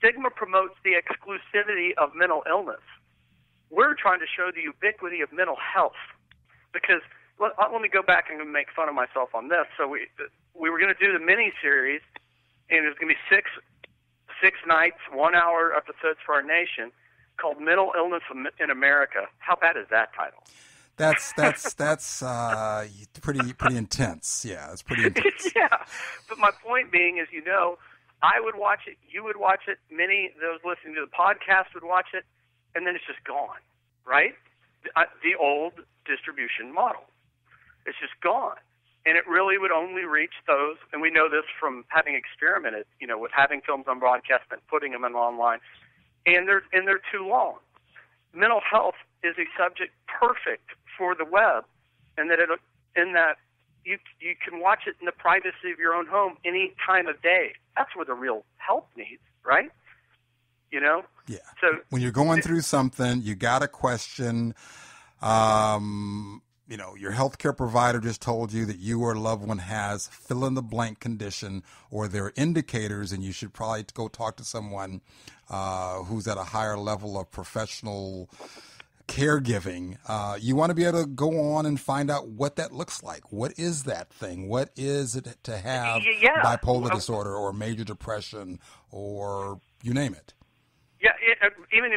Stigma promotes the exclusivity of mental illness. We're trying to show the ubiquity of mental health. Because let me go back and make fun of myself on this. So we were going to do the mini-series, and it was going to be six nights, 1 hour episodes for our nation, called Mental Illness in America. How bad is that title? That's pretty intense. Yeah, it's pretty intense. Yeah, but my point being is, I would watch it, you would watch it, many of those listening to the podcast would watch it, and then it's just gone, right? The old distribution model. It's just gone. And it really would only reach those, and we know this from having experimented, with having films on broadcast and putting them online, and they're too long. Mental health is a subject perfect for the web, and that you can watch it in the privacy of your own home any time of day. That's where the real help needs, right? Yeah. So when you're going through something, you got a question. Your healthcare provider just told you that you or a loved one has fill in the blank condition, or there are indicators, and you should probably go talk to someone who's at a higher level of professional caregiving. You want to be able to go on and find out what that looks like. What is that thing? What is it to have bipolar disorder or major depression, or you name it? Yeah, even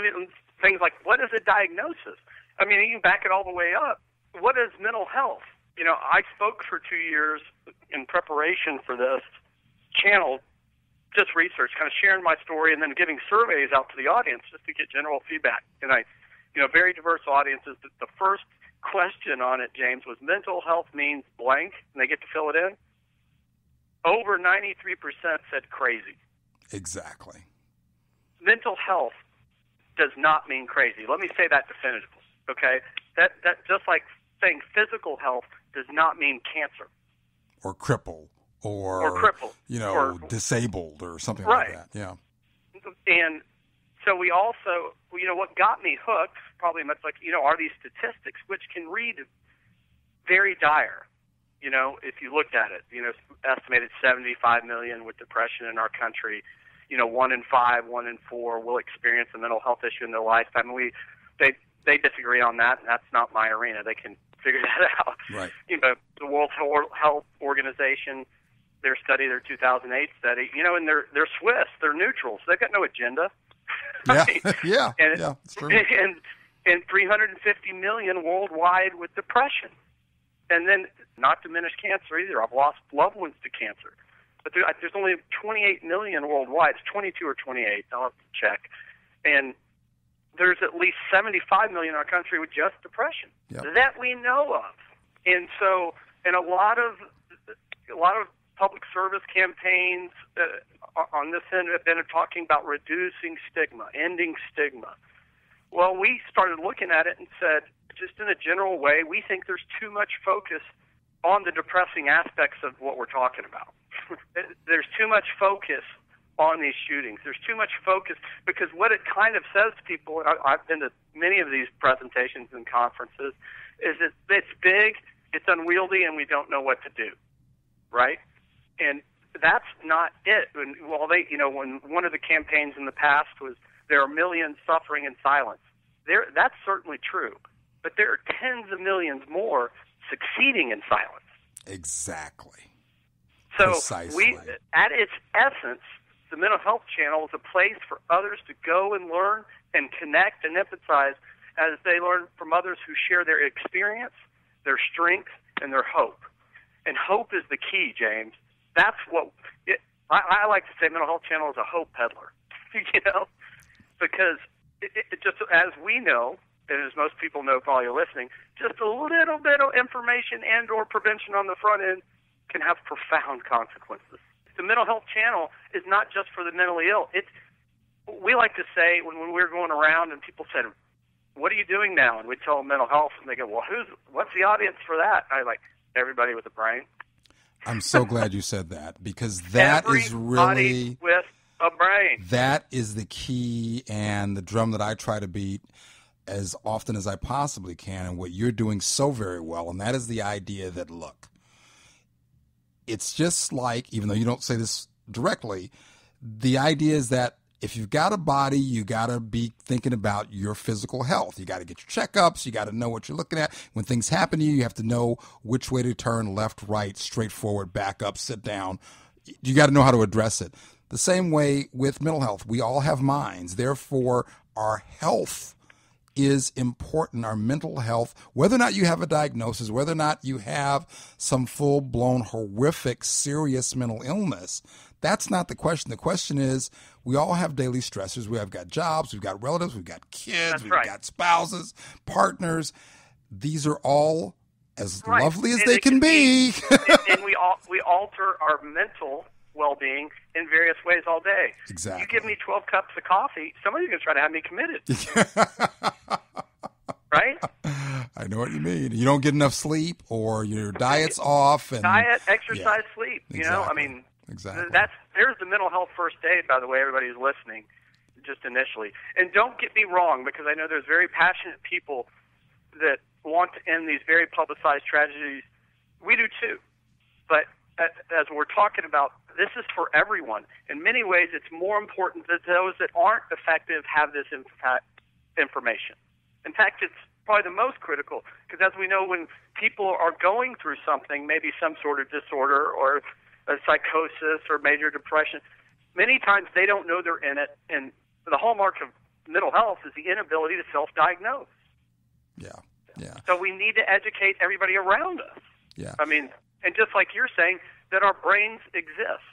things like, what is a diagnosis? I mean, you can back it all the way up. What is mental health? I spoke for 2 years in preparation for this channel, just research, kind of sharing my story and then giving surveys out to the audience just to get general feedback. And very diverse audiences. The first question on it, James, was mental health means blank, and they get to fill it in. Over 93% said crazy. Exactly. Mental health does not mean crazy. Let me say that definitively, okay? That just like saying physical health does not mean cancer. Or cripple. Or disabled or something right. like that. Yeah. And so we also, what got me hooked, probably much like, are these statistics, which can read very dire. If you looked at it, estimated 75 million with depression in our country. 1 in 5, 1 in 4 will experience a mental health issue in their lifetime. They disagree on that, and that's not my arena. They can figure that out. Right. The World Health Organization, their 2008 study, and they're Swiss, they're neutrals. They've got no agenda. Yeah, it's true. And 350 million worldwide with depression. And then, not diminish cancer either. I've lost loved ones to cancer. But there's only 28 million worldwide. It's 22 or 28. I'll have to check. And there's at least 75 million in our country with just depression that we know of. And so, a lot of public service campaigns on this end have been talking about reducing stigma, ending stigma. Well, we started looking at it and said, just in a general way, we think there's too much focus on the depressing aspects of what we're talking about. There's too much focus on these shootings. There's too much focus, because what it kind of says to people, and I've been to many of these presentations and conferences, is that it's big, it's unwieldy, and we don't know what to do, right? And that's not it. When one of the campaigns in the past was, there are millions suffering in silence. That's certainly true, but there are tens of millions more succeeding in silence. Exactly. So Precisely. At its essence, the Mental Health Channel is a place for others to go and learn and connect and empathize as they learn from others who share their experience, their strength, and their hope. And hope is the key, James. That's what I like to say. Mental Health Channel is a hope peddler, because it just, as we know, and as most people know while you're listening, just a little bit of information and or prevention on the front end can have profound consequences. The Mental Health Channel is not just for the mentally ill. We like to say when we're going around and people said, "What are you doing now?" And we tell them mental health, and they go, "Well, what's the audience for that?" I like, everybody with a brain. I'm so glad you said that, because that is really with a brain. That is the key and the drum that I try to beat as often as I possibly can, and what you're doing so very well, and that is the idea that, look, it's just like, even though you don't say this directly, the idea is that if you've got a body, you got to be thinking about your physical health. You got to get your checkups. You got to know what you're looking at. When things happen to you, you have to know which way to turn, left, right, straight forward, back up, sit down. You got to know how to address it. The same way with mental health. We all have minds. Therefore, our health is important, our mental health, whether or not you have a diagnosis, whether or not you have some full-blown, horrific, serious mental illness. That's not the question. The question is, we all have daily stressors. We have got jobs, we've got relatives, we've got kids, we've got spouses, partners. These are all as lovely as they can be. And we alter our mental well-being in various ways all day. Exactly. You give me 12 cups of coffee, somebody's going to try to have me committed. Right? I know what you mean. You don't get enough sleep, or your diet's off. And diet, exercise, sleep. You know, I mean, there's the mental health first aid, by the way, everybody who's listening, just initially. And don't get me wrong, because I know there's very passionate people that want to end these very publicized tragedies. We do too. But as we're talking about, this is for everyone. In many ways, it's more important that those that aren't effective have this information. In fact, it's probably the most critical, because as we know, when people are going through something, maybe some sort of disorder or a psychosis or major depression, many times they don't know they're in it. And the hallmark of mental health is the inability to self-diagnose. Yeah, yeah. So we need to educate everybody around us. Yeah. I mean, and just like you're saying, that our brains exist.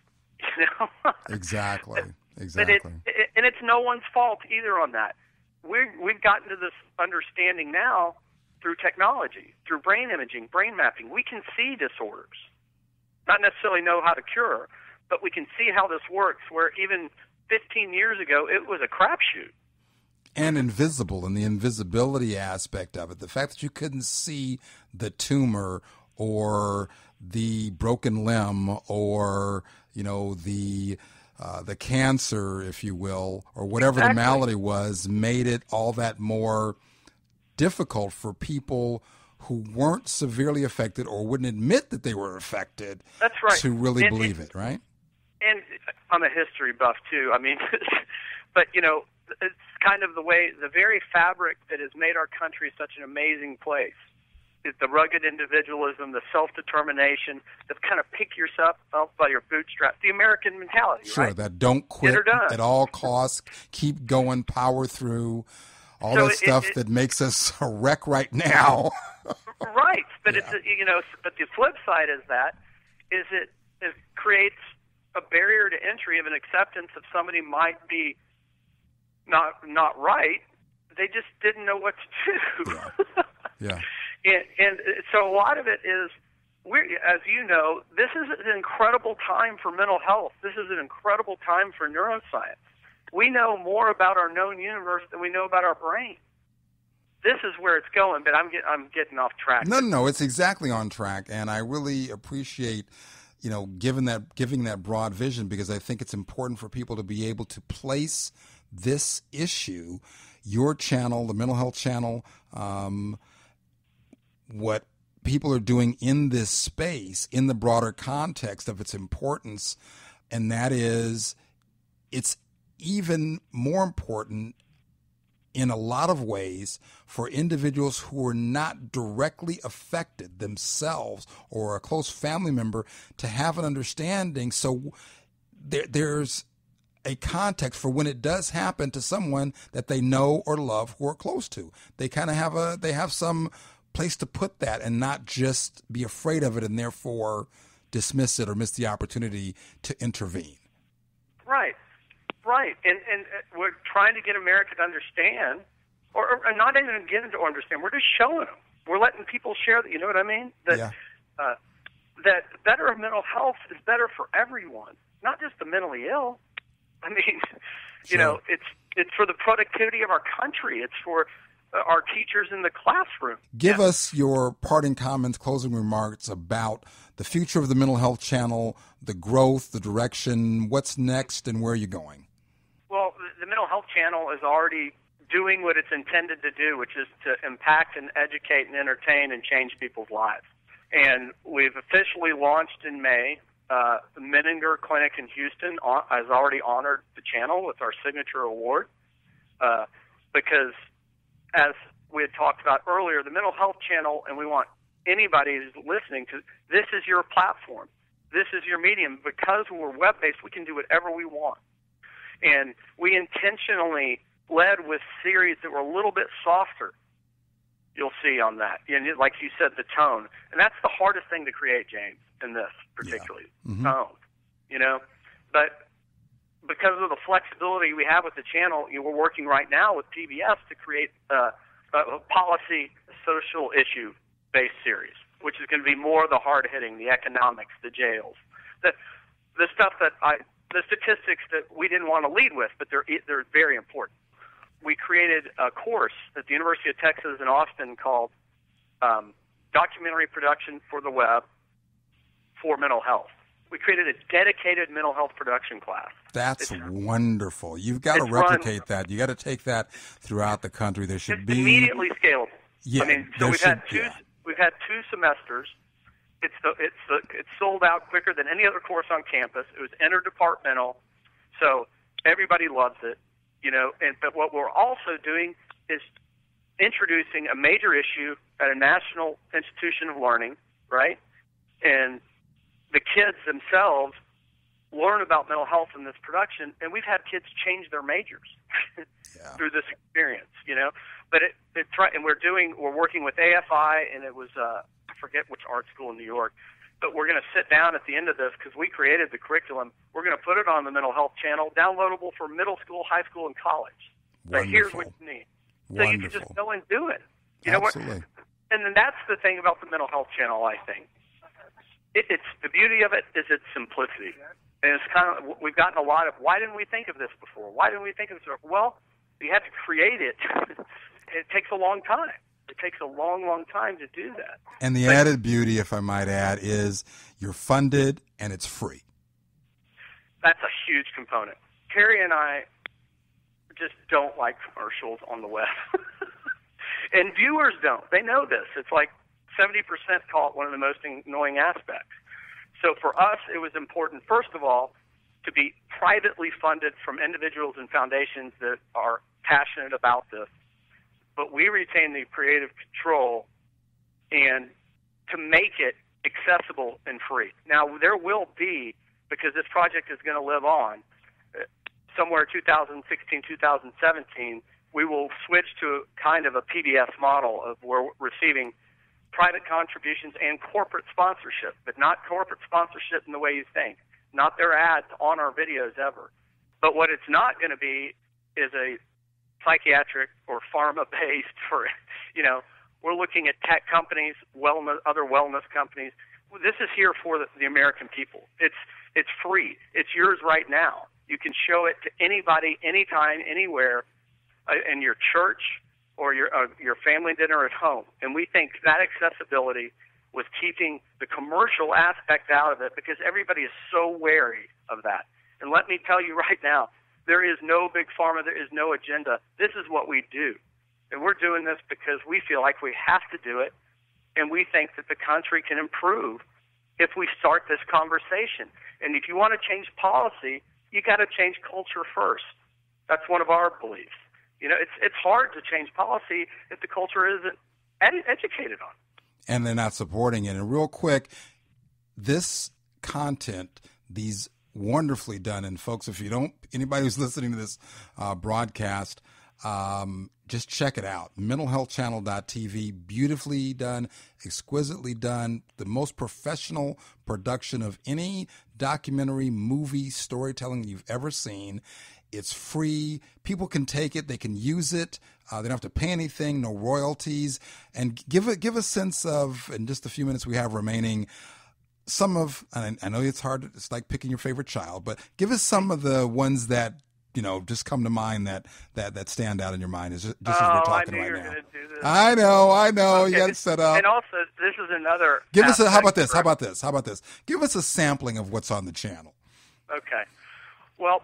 You know? Exactly. And it's no one's fault either on that. We've gotten to this understanding now through technology, through brain imaging, brain mapping. We can see disorders, not necessarily know how to cure, but we can see how this works, where even 15 years ago, it was a crapshoot. And invisible, and the invisibility aspect of it, the fact that you couldn't see the tumor or the broken limb or, you know, the cancer, if you will, or whatever the malady was, made it all that more difficult for people who weren't severely affected or wouldn't admit that they were affected. That's right. To really believe it, right? And I'm a history buff too. I mean, but you know, it's kind of the very fabric that has made our country such an amazing place. Is the rugged individualism, the self-determination, the kind of pick yourself up by your bootstraps, the American mentality, sure, right? That don't quit at all costs, keep going, power through, all that stuff that makes us a wreck right now. Right, but it's but the flip side is it creates a barrier to entry of an acceptance of somebody might be not right. They just didn't know what to do. Yeah. And so a lot of it is, as you know, this is an incredible time for mental health. This is an incredible time for neuroscience. We know more about our known universe than we know about our brain. This is where it's going, but I'm getting off track. No, it's exactly on track, and I really appreciate, giving that broad vision, because I think it's important for people to be able to place this issue, your channel, the Mental Health Channel, what people are doing in this space in the broader context of its importance, and that is, it's even more important in a lot of ways for individuals who are not directly affected themselves or a close family member to have an understanding, so there's a context for when it does happen to someone that they know or love who are close to. They kind of have some place to put that and not just be afraid of it and therefore dismiss it or miss the opportunity to intervene. Right. And we're trying to get America to understand, or not even get them to understand. We're just showing them. We're letting people share that. You know what I mean? That better mental health is better for everyone, not just the mentally ill. I mean, it's for the productivity of our country. It's for our teachers in the classroom. Give us your parting comments, closing remarks about the future of the Mental Health Channel, the growth, the direction, what's next, and where are you going? Well, the Mental Health Channel is already doing what it's intended to do, which is to impact and educate and entertain and change people's lives. And we've officially launched in May the Menninger Clinic in Houston has already honored the channel with our signature award because, as we had talked about earlier, the Mental Health Channel, and we want anybody who's listening to this is your platform. This is your medium. Because we're web-based, we can do whatever we want. And we intentionally led with series that were a little bit softer. You'll see on that. And like you said, the tone. And that's the hardest thing to create, James, in this particularly. Yeah. Mm-hmm. Tone. You know? But because of the flexibility we have with the channel, we're working right now with PBS to create a policy, social issue-based series, which is going to be more the hard-hitting, the economics, the jails. The stuff that the statistics that we didn't want to lead with, but they're very important. We created a course at the University of Texas in Austin called Documentary Production for the Web for Mental Health. We created a dedicated mental health production class. That's wonderful. You've got to replicate that. You got to take that throughout the country. There should be immediately scalable. Yeah, I mean, so we've had two semesters. It's sold out quicker than any other course on campus. It was interdepartmental, so everybody loves it. But what we're also doing is introducing a major issue at a national institution of learning, right? And the kids themselves learn about mental health in this production, and we've had kids change their majors through this experience, But and we're working with AFI, and it was I forget which art school in New York, but we're going to sit down at the end of this because we created the curriculum. We're going to put it on the Mental Health Channel, downloadable for middle school, high school, and college. So here's what you need. So you can just go and do it. You know what? And then that's the thing about the Mental Health Channel, I think. It's the beauty of it is its simplicity. And it's kind of, we've gotten a lot of, why didn't we think of this before? Why didn't we think of this before? Well, you have to create it. It takes a long time. It takes a long, long time to do that. And the added beauty, if I might add, is you're funded and it's free. That's a huge component. Carrie and I just don't like commercials on the web. And viewers don't. They know this. It's like 70% call it one of the most annoying aspects. So for us, it was important, first of all, to be privately funded from individuals and foundations that are passionate about this. But we retain the creative control and to make it accessible and free. Now, there will be, because this project is going to live on, somewhere 2016, 2017, we will switch to kind of a PBS model of where we're receiving private contributions and corporate sponsorship, but not corporate sponsorship in the way you think, not their ads on our videos ever. But what it's not going to be is a psychiatric or pharma-based for, we're looking at tech companies, wellness, other wellness companies. This is here for the American people. It's free. It's yours right now. You can show it to anybody, anytime, anywhere, in your church or your family dinner at home. And we think that accessibility was keeping the commercial aspect out of it because everybody is so wary of that. And let me tell you right now, there is no big pharma, there is no agenda. This is what we do. And we're doing this because we feel like we have to do it, and we think that the country can improve if we start this conversation. And if you want to change policy, you got to change culture first. That's one of our beliefs. It's hard to change policy if the culture isn't educated on it. And they're not supporting it. And real quick, this content, these wonderfully done, and folks, if you don't, anybody who's listening to this broadcast, just check it out. mentalhealthchannel.tv, beautifully done, exquisitely done, the most professional production of any documentary, movie, storytelling you've ever seen. It's free. People can take it. They can use it. They don't have to pay anything, no royalties. And give a sense of, in just the few minutes we have remaining, some of, and I know it's hard, it's like picking your favorite child, but give us some of the ones that, just come to mind that stand out in your mind, just as we're talking right now. I know. Okay. You got it set up. And also, this is another. How about this? Give us a sampling of what's on the channel. Okay. Well.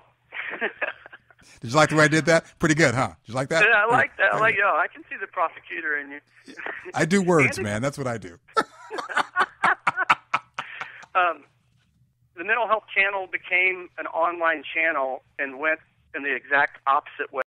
Did you like the way I did that? Pretty good, huh? Did you like that? I like that. I can see the prosecutor in you. I do words, man. That's what I do. the Mental Health Channel became an online channel and went in the exact opposite way